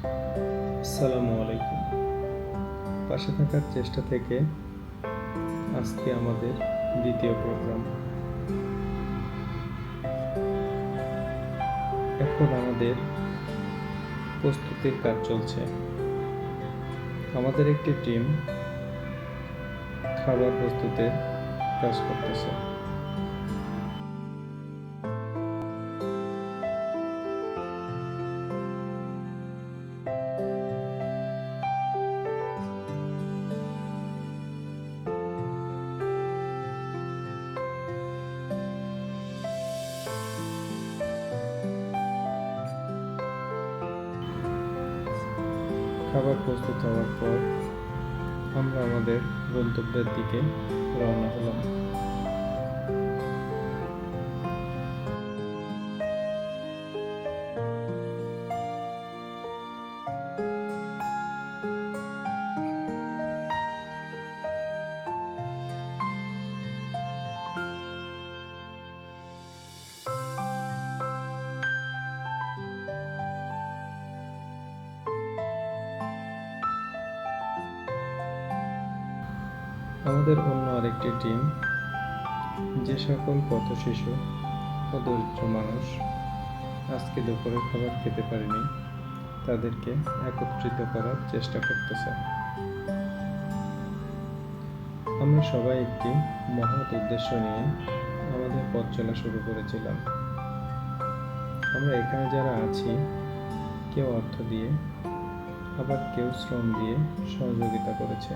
আসসালামু আলাইকুম। পাশে থাকার চেষ্টা থেকে আজকে আমাদের দ্বিতীয় প্রোগ্রাম। এখন আমাদের প্রস্তুতির কাজ চলছে। আমাদের একটি টিম খাবার প্রস্তুতের কাজ করতেছে। খাবার প্রস্তুত হওয়ার পর আমরা আমাদের গন্তব্যের দিকে রওনা হলাম। আমাদের অন্য আরেকটি টিম যে সকল পথশিশু ও দরিদ্র মানুষ আজকে দুপুরের খাবার খেতে পারেনি তাদেরকে একত্রিত করার চেষ্টা করতেছে। আমরা সবাই একটি মহৎ উদ্দেশ্য নিয়ে আমাদের পথ চলা শুরু করেছিলাম। আমরা এখানে যারা আছি, কেউ অর্থ দিয়ে, আবার কেউ শ্রম দিয়ে সহযোগিতা করেছে।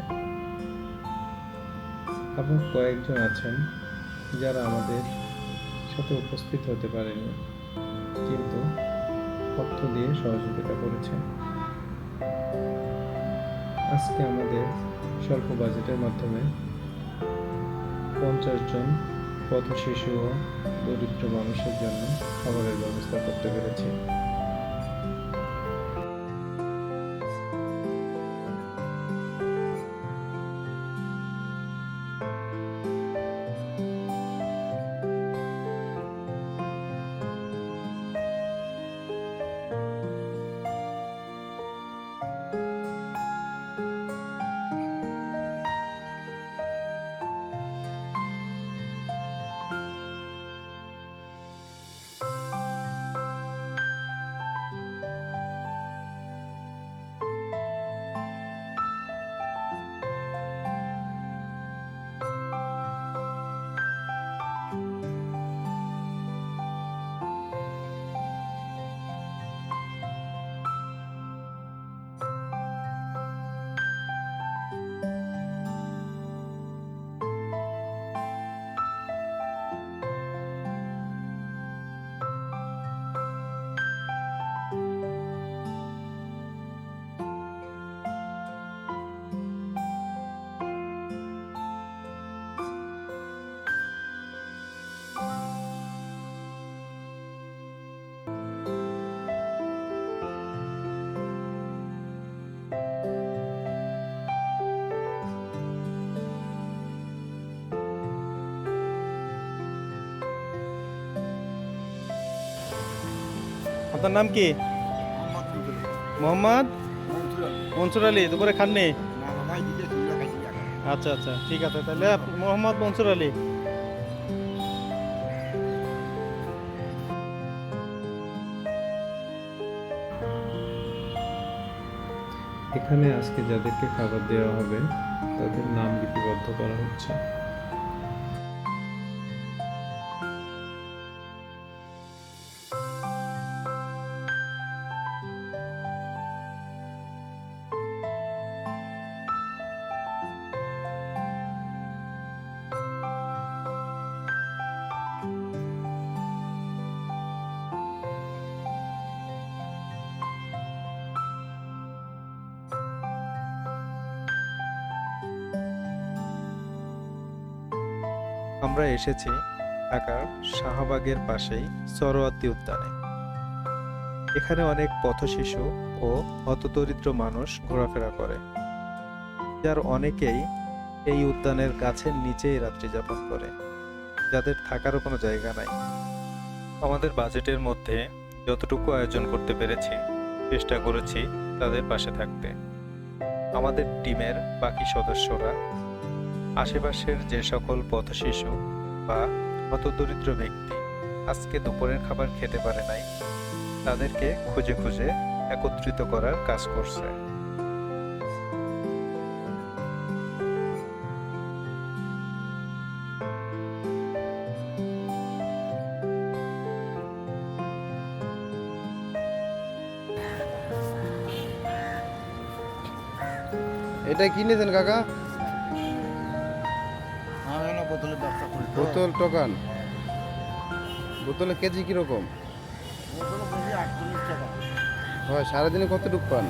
আবার কয়েকজন আছেন যারা আমাদের সাথে উপস্থিত হতে পারেনি, কিন্তু অর্থ দিয়ে সহযোগিতা করেছে। আজকে আমাদের স্বল্প বাজেটের মাধ্যমে 50 জন পথশিশু ও দরিদ্র মানুষের জন্য খাবারের ব্যবস্থা করতে পেরেছি। আপনার নাম কি? মোহাম্মদ মনসুর আলী। দুপুরে খাননি? আচ্ছা আচ্ছা, ঠিক আছে। তাহলে মোহাম্মদ মনসুর আলী। এখানে আজকে যাদেরকে খাবার দেওয়া হবে তাদের নাম লিপিবদ্ধ করা হচ্ছে। আমরা এসেছি ঢাকার শাহবাগের পাশেই সরোয়ার্দী উদ্যানে। এখানে অনেক পথশিশু ও হতদরিদ্র মানুষ ঘোরাফেরা করে, যার অনেকেই এই উদ্যানের গাছের নিচেই রাত্রি যাপন করে, যাদের থাকারও কোনো জায়গা নাই। আমাদের বাজেটের মধ্যে যতটুকু আয়োজন করতে পেরেছি চেষ্টা করেছি তাদের পাশে থাকতে। আমাদের টিমের বাকি সদস্যরা আশেপাশের যে সকল পথশিশু বা হতদরিদ্র ব্যক্তি আজকে দুপুরের খাবার খেতে পারে নাই, তাদেরকে খুঁজে খুঁজে একত্রিত করার কাজ করছে। এটা কিনেছেন কাকা? আমি না বোতলের ব্যবসা করি তো। বোতল টোকান, বোতলে কেজি কিরকম বোতল বেশি 48 টাকা। হয়? সারাদিনে কতটুক পান?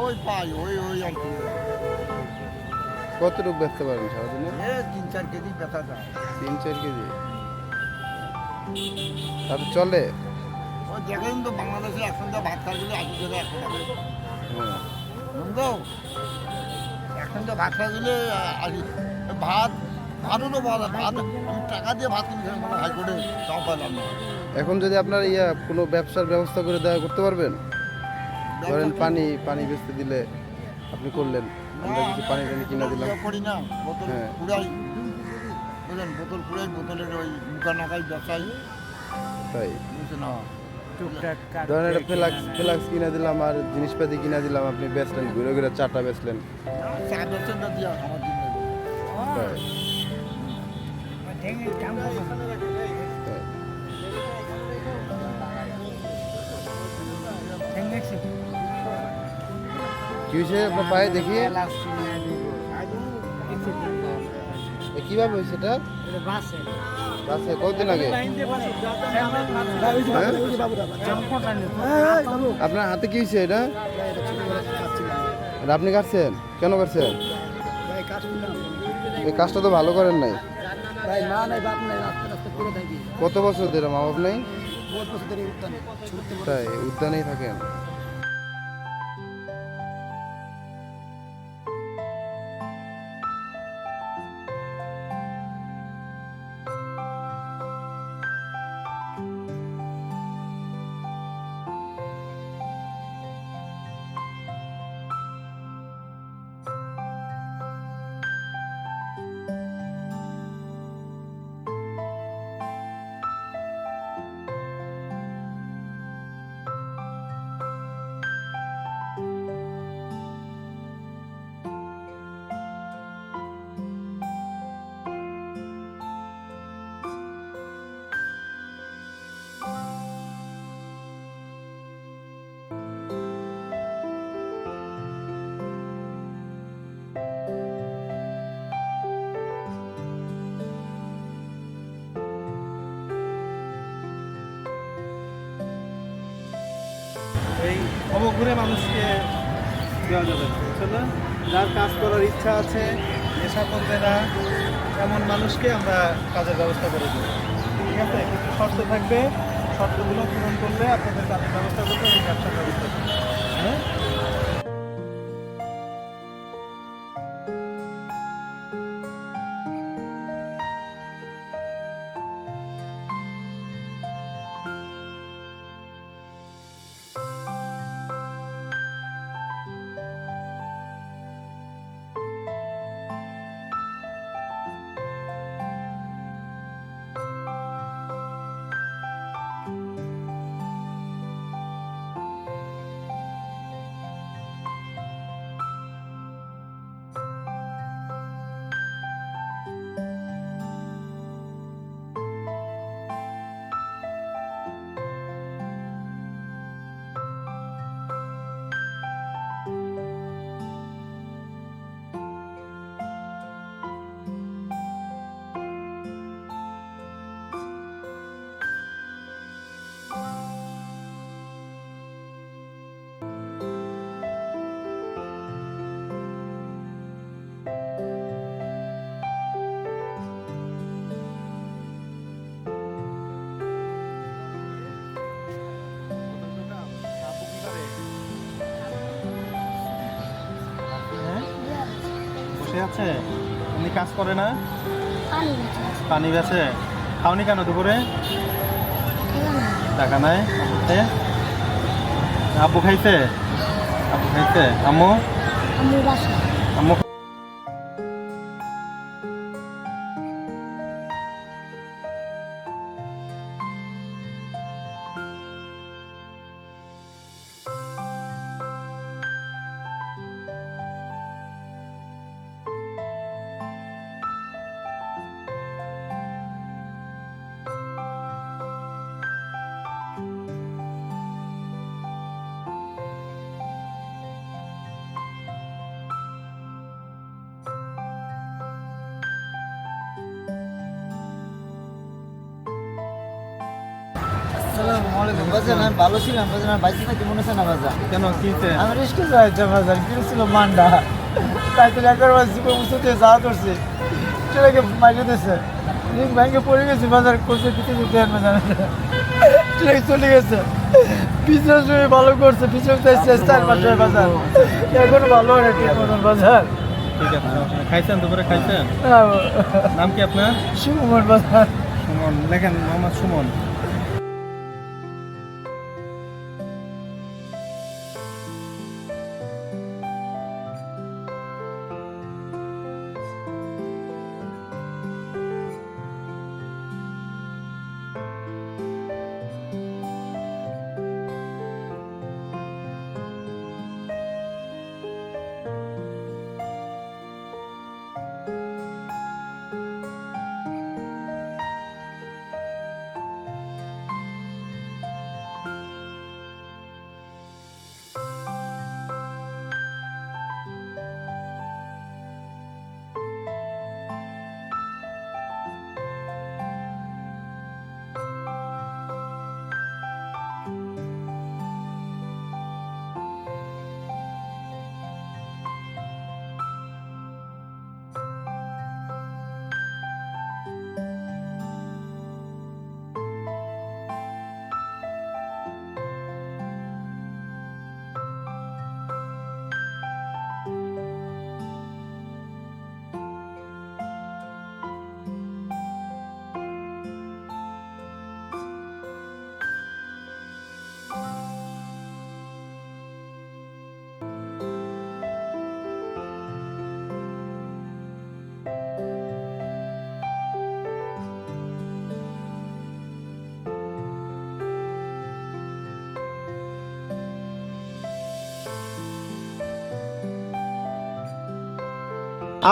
ওই পাই ওই ওই আর কি। কতটুক বেচতে পারেন সারাদিনে? 3-4 কেজি বেচা যায়। 3-4 কেজি তাতে চলে? ওই দেখেন তো বাংলাদেশে একসঙ্গে ভাত খাই গেলে 80 টাকা 100 টাকা। হ্যাঁ। বুঝলো? একসঙ্গে ভাত খাই গেলে ভাত ভাতও ভাত ভাত আমি টাকা দিয়ে ভাত কিনে খাই মানে হাইকোর্টে তাও পাইলাম না। এখন যদি আপনার কোনো ব্যবসার ব্যবস্থা করে দেওয়া করতে পারবেন? ধরেন পানি বেচতে দিলে আপনি করলেন, আমরা কিছু পানি টানি কিনা দিলাম। করি না বোতল হ্যাঁ। পুরাই বুঝলেন, বোতল পুরাই বোতলের ওই মুখা নাকাই ব্যবসায়ী তাই বুঝছেন না। ধরেন একটা ফ্লাক্স কিনা দিলাম আর জিনিসপাতি কিনা দিলাম, আপনি বেচলেন, ঘুরে ঘুরে চাটা বেচলেন। চা বেচেন না দিয়া আমার দিন নেই। তাই। তাই। কি হয়েছে আপনার পায়ে দেখি? কিভাবে হয়েছে এটা? বাসে কতদিন আগে? হ্যাঁ? আপনার হাতে কি হয়েছে এটা? এটা আপনি কাটছেন? কেন কাটছেন? এই কাজটা তো ভালো করেন নাই। কত বছর ধরে মা বাপ নেই? তাই উদ্যানেই থাকেন? এই অবঘুরে মানুষকে দেওয়া যাবে না, বুঝছো না? যার কাজ করার ইচ্ছা আছে, নেশা করবে না, এমন মানুষকে আমরা কাজের ব্যবস্থা করে দেবো। ঠিক আছে, কিছু শর্ত থাকবে, শর্তগুলো পূরণ করলে আপনাদের কাজের ব্যবস্থা করতে এবং ব্যবসার ব্যবস্থা করতে। হ্যাঁ, বসে আছে, উনি কাজ করে না, পানি বেছে। খাওনি কেন দুপুরে? টাকা নাই? আব্বু খাইছে? আপু খাইছে? আম্মু? আম্মু বাজার আমি ভালো ছিলাম বাজার আমি বাইসে থাকি মনে হচ্ছে না বাজার কেন কি হয়েছে? আমার রিস্কে যাইছে বাজার কিনেছিল মান্ডা তাই তো একবার জীবন মুসতে যাওয়া করছে সেটাকে মাইরে দিয়েছে রিং ব্যাংকে পড়ে গেছে বাজার করছে পিছিয়ে যেতে আর বাজার সেটাকে চলে গেছে পিছনে শুয়ে ভালো করছে পিছনে চাইছে 4 মাস হয়ে বাজার এখন ভালো হয় ঠিক মতন বাজার ঠিক আছে, সমস্যা নেই। খাইছেন দুপুরে খাইছেন? নাম কি আপনার? সুমন বাজার সুমন, লেখেন মোহাম্মদ সুমন।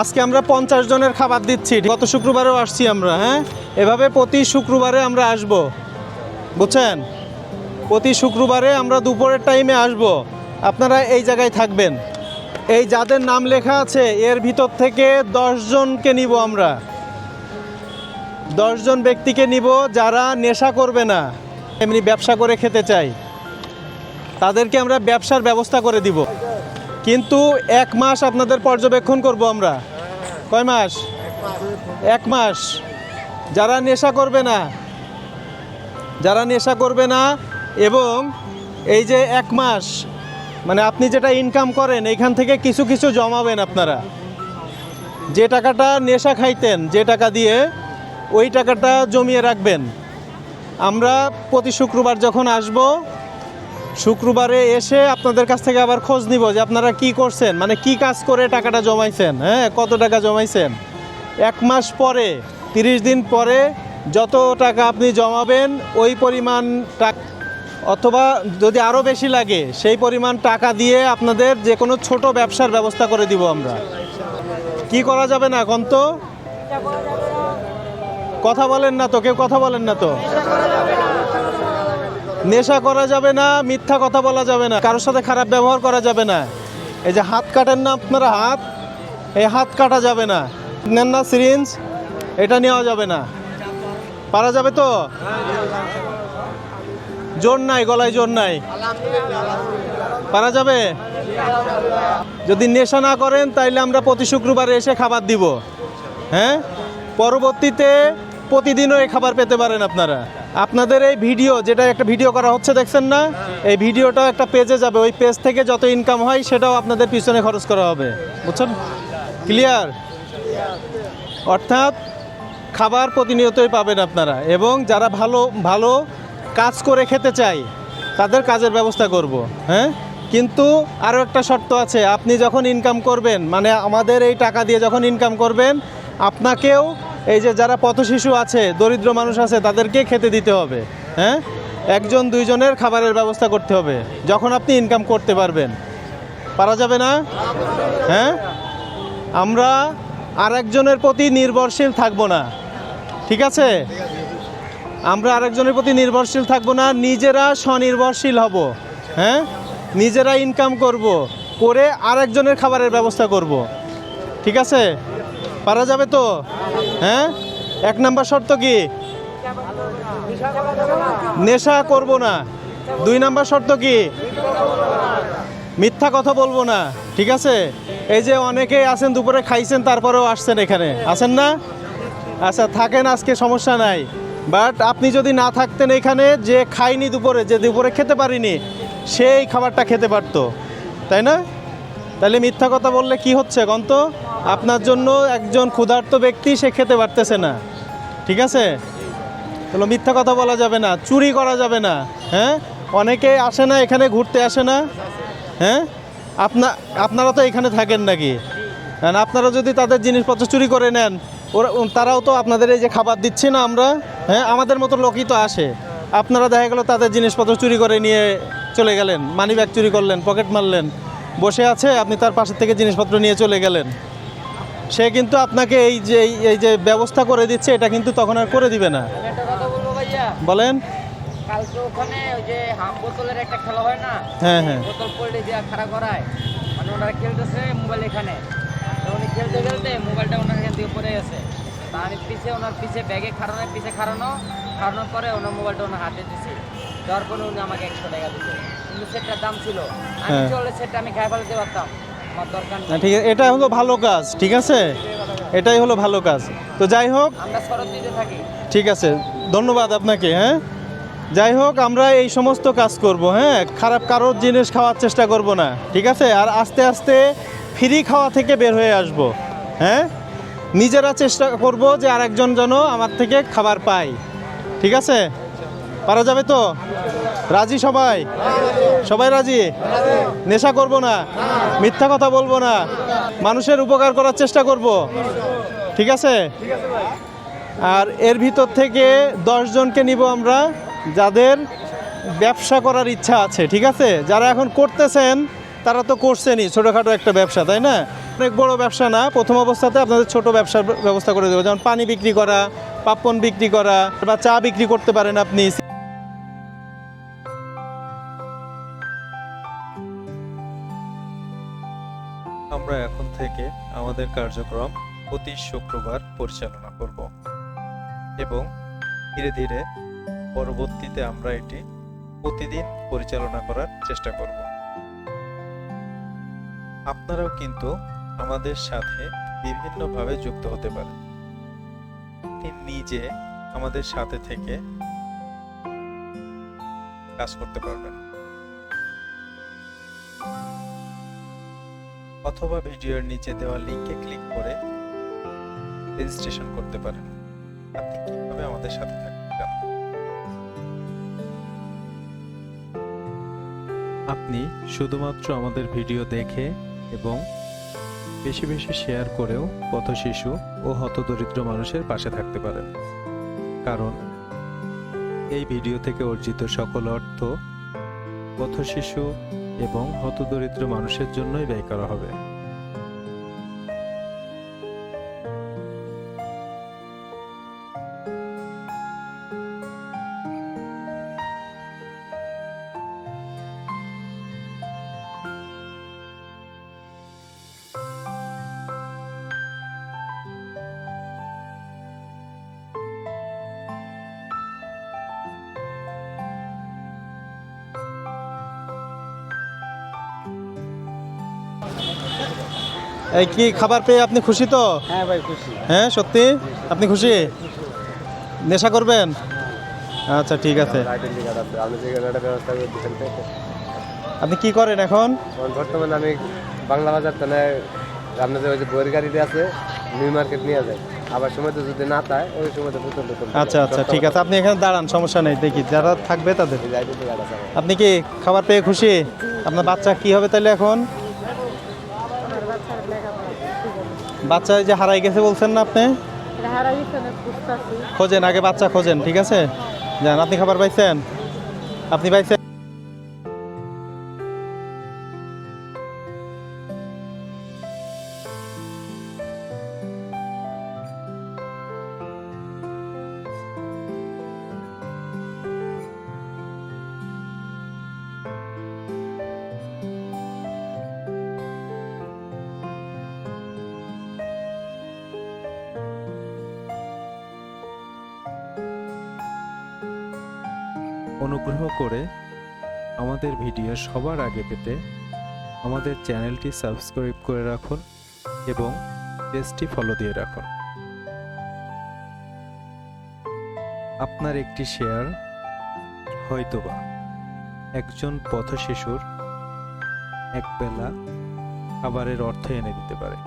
আজকে আমরা 50 জনের খাবার দিচ্ছি। গত শুক্রবারেও আসছি আমরা, হ্যাঁ, এভাবে প্রতি শুক্রবারে আমরা আসব, বুঝছেন? প্রতি শুক্রবারে আমরা দুপুরের টাইমে আসব, আপনারা এই জায়গায় থাকবেন। এই যাদের নাম লেখা আছে এর ভিতর থেকে 10 জনকে নিব আমরা, 10 জন ব্যক্তিকে নিব যারা নেশা করবে না, এমনি ব্যবসা করে খেতে চাই, তাদেরকে আমরা ব্যবসার ব্যবস্থা করে দিব। কিন্তু 1 মাস আপনাদের পর্যবেক্ষণ করব আমরা। কয় মাস? 1 মাস। যারা নেশা করবে না, যারা নেশা করবে না, এবং এই যে 1 মাস মানে আপনি যেটা ইনকাম করেন এইখান থেকে কিছু কিছু জমাবেন আপনারা। যে টাকাটা নেশা খাইতেন, যে টাকা দিয়ে, ওই টাকাটা জমিয়ে রাখবেন। আমরা প্রতি শুক্রবার যখন আসব, শুক্রবারে এসে আপনাদের কাছ থেকে আবার খোঁজ নিব যে আপনারা কি করছেন, মানে কি কাজ করে টাকাটা জমাইছেন, হ্যাঁ, কত টাকা জমাইছেন। 1 মাস পরে, 30 দিন পরে যত টাকা আপনি জমাবেন ওই পরিমাণ টাকা, অথবা যদি আরও বেশি লাগে সেই পরিমাণ টাকা দিয়ে আপনাদের যে কোনো ছোট ব্যবসার ব্যবস্থা করে দিব আমরা। কি করা যাবে না এখন? তো কথা বলেন না তো, কেউ কথা বলেন না তো। নেশা করা যাবে না, মিথ্যা কথা বলা যাবে না, কারোর সাথে খারাপ ব্যবহার করা যাবে না। এই যে হাত কাটেন না আপনারা, হাত, এই হাত কাটা যাবে না। নেন না সিরিঞ্জ, এটা নেওয়া যাবে না। পারা যাবে তো? জোর নাই, গলায় জোর নাই, পারা যাবে? যদি নেশা না করেন তাইলে আমরা প্রতি শুক্রবারে এসে খাবার দিব, হ্যাঁ। পরবর্তীতে প্রতিদিনও এই খাবার পেতে পারেন আপনারা। আপনাদের এই ভিডিও, যেটা একটা ভিডিও করা হচ্ছে দেখছেন না, এই ভিডিওটা একটা পেজে যাবে, ওই পেজ থেকে যত ইনকাম হয় সেটাও আপনাদের পিছনে খরচ করা হবে, বুঝছেন? ক্লিয়ার? অর্থাৎ খাবার প্রতিনিয়তই পাবেন আপনারা, এবং যারা ভালো ভালো কাজ করে খেতে চায় তাদের কাজের ব্যবস্থা করব, হ্যাঁ। কিন্তু আরও একটা শর্ত আছে, আপনি যখন ইনকাম করবেন, মানে আমাদের এই টাকা দিয়ে যখন ইনকাম করবেন, আপনাকেও এই যে যারা পথশিশু আছে, দরিদ্র মানুষ আছে, তাদেরকে খেতে দিতে হবে। হ্যাঁ, একজন দুইজনের খাবারের ব্যবস্থা করতে হবে যখন আপনি ইনকাম করতে পারবেন। পারা যাবে না? হ্যাঁ, আমরা আরেকজনের প্রতি নির্ভরশীল থাকবো না, ঠিক আছে? আমরা আরেকজনের প্রতি নির্ভরশীল থাকবো না, নিজেরা স্বনির্ভরশীল হব। হ্যাঁ, নিজেরা ইনকাম করব, করে আরেকজনের খাবারের ব্যবস্থা করব, ঠিক আছে? পারা যাবে তো? হ্যাঁ, 1 নাম্বার শর্ত কি? নেশা করব না। 2 নাম্বার শর্ত কি? মিথ্যা কথা বলবো না, ঠিক আছে? এই যে অনেকেই আছেন দুপুরে খাইছেন তারপরেও আসছেন এখানে, আছেন না? আচ্ছা, থাকেন, আজকে সমস্যা নাই। বাট আপনি যদি না থাকতেন এখানে, যে খাইনি দুপুরে, যে দুপুরে খেতে পারিনি, সেই খাবারটা খেতে পারতো, তাই না? তাহলে মিথ্যা কথা বললে কি হচ্ছে গন্ত? আপনার জন্য একজন ক্ষুধার্ত ব্যক্তি, সে খেতে পারতেছে না, ঠিক আছে? তাহলে মিথ্যা কথা বলা যাবে না, চুরি করা যাবে না। হ্যাঁ, অনেকে আসে না এখানে, ঘুরতে আসে না। হ্যাঁ, আপনারা তো এখানে থাকেন নাকি? কারণ আপনারা যদি তাদের জিনিসপত্র চুরি করে নেন, তারাও তো আপনাদের এই যে খাবার দিচ্ছি না আমরা, হ্যাঁ, আমাদের মতো লোকই তো আসে। আপনারা দেখা গেল তাদের জিনিসপত্র চুরি করে নিয়ে চলে গেলেন, মানি ব্যাগ চুরি করলেন, পকেট মারলেন, বসে আছে, আপনি তার পাশের থেকে জিনিসপত্র নিয়ে চলে গেলেন। সে কিন্তু আপনাকে এই যে ব্যবস্থা করে দিচ্ছে, এটা কিন্তু তখন আর করে দিবে না। আমি একটা কথা বলবো ভাইয়া, বলেন। কালকে ওখানে ওই যে হাম বোতলের একটা খেলা হয় না, হ্যাঁ হ্যাঁ, বোতল পল্টে দিয়ে খাড়া করায়, মানে ওনারা খেলতেছে মোবাইল এখানে, তো উনি খেলতে খেলতে মোবাইলটা ওনার এখান থেকে পড়ে গেছে। তা আমি ওনার পিছে ব্যাগে খাড়ানোর পরে ওনার মোবাইলটা ওনার হাতে দিছি, দেওয়ার পরে উনি আমাকে 100 টাকা দিল। কিন্তু সেটার দাম ছিল, আমি হ্যাঁ। চলে সেটা আমি খাই ফেলতে পারতাম, আমার দরকার না, নেই। ঠিক আছে, এটা হলো ভালো কাজ, ঠিক আছে? এটাই হলো ভালো কাজ। তো যাই হোক, আমরা শরৎ দিতে থাকি। ঠিক আছে, ধন্যবাদ আপনাকে। হ্যাঁ, যাই হোক, আমরা এই সমস্ত কাজ করব। হ্যাঁ, খারাপ কারোর জিনিস খাওয়ার চেষ্টা করব না, ঠিক আছে? আর আস্তে আস্তে ফ্রি খাওয়া থেকে বের হয়ে আসব। হ্যাঁ, নিজেরা চেষ্টা করব যে আরেকজন যেন আমার থেকে খাবার পায়, ঠিক আছে? পারা যাবে তো? রাজি সবাই? সবাই রাজি? নেশা করব না, মিথ্যা কথা বলবো না, মানুষের উপকার করার চেষ্টা করব, ঠিক আছে? আর এর ভিতর থেকে 10 জনকে নিব আমরা, যাদের ব্যবসা করার ইচ্ছা আছে, ঠিক আছে? যারা এখন করতেছেন, তারা তো করছেনই ছোটোখাটো একটা ব্যবসা, তাই না? অনেক বড় ব্যবসা না, প্রথম অবস্থাতে আপনাদের ছোট ব্যবসার ব্যবস্থা করে দেবো, যেমন পানি বিক্রি করা, পাপন বিক্রি করা, বা চা বিক্রি করতে পারেন আপনি। আমরা এখন থেকে আমাদের কার্যক্রম প্রতি শুক্রবার পরিচালনা করব এবং ধীরে ধীরে পরবর্তীতে আমরা এটি প্রতিদিন পরিচালনা করার চেষ্টা করব। আপনারাও কিন্তু আমাদের সাথে বিভিন্নভাবে যুক্ত হতে পারেন। আপনি নিজে আমাদের সাথে থেকে কাজ করতে পারবেন, অথবা ভিডিওর নিচে দেওয়া লিংকে ক্লিক করে রেজিস্ট্রেশন করতে পারেন। আপনি কিভাবে আমাদের সাথে থাকতে চান? আপনি শুধুমাত্র আমাদের ভিডিও দেখে এবং বেশি বেশি শেয়ার করেও পথশিশু ও হতদরিদ্র মানুষের পাশে থাকতে পারেন, কারণ এই ভিডিও থেকে অর্জিত সকল অর্থ পথশিশু এবং হতদরিদ্র মানুষের জন্যই ব্যয় করা হবে। এই কি খাবার পেয়ে আপনি খুশি তো? হ্যাঁ ভাই, খুশি। হ্যাঁ, সত্যি আপনি খুশি? নেশা করবেন? আচ্ছা, ঠিক আছে। আপনি কি করেন এখন? বর্তমানে আমি বাংলা বাজার থানায় আপনাদের ওই যে বইয়ের গাড়িতে আছে, নিউ মার্কেট নিয়ে যাই। আবার সময় তো যদি না তাই ওই সময় তো বোতল টোতল আচ্ছা আচ্ছা ঠিক আছে, আপনি এখানে দাঁড়ান, সমস্যা নেই, দেখি যারা থাকবে তাদের। আপনি কি খাবার পেয়ে খুশি? আপনার বাচ্চা কি হবে তাহলে এখন? বাচ্চা এই যে হারাই গেছে বলছেন না আপনি? খোঁজেন আগে, বাচ্চা খোঁজেন, ঠিক আছে? যান, আপনি খাবার পাইছেন? আপনি পাইছেন? অনুগ্রহ করে আমাদের ভিডিও সবার আগে পেতে আমাদের চ্যানেলটি সাবস্ক্রাইব করে রাখুন এবং পেজটি ফলো দিয়ে রাখুন। আপনার একটি শেয়ার হয়তোবা একজন পথশিশুর একবেলা খাবারের অর্থ এনে দিতে পারে।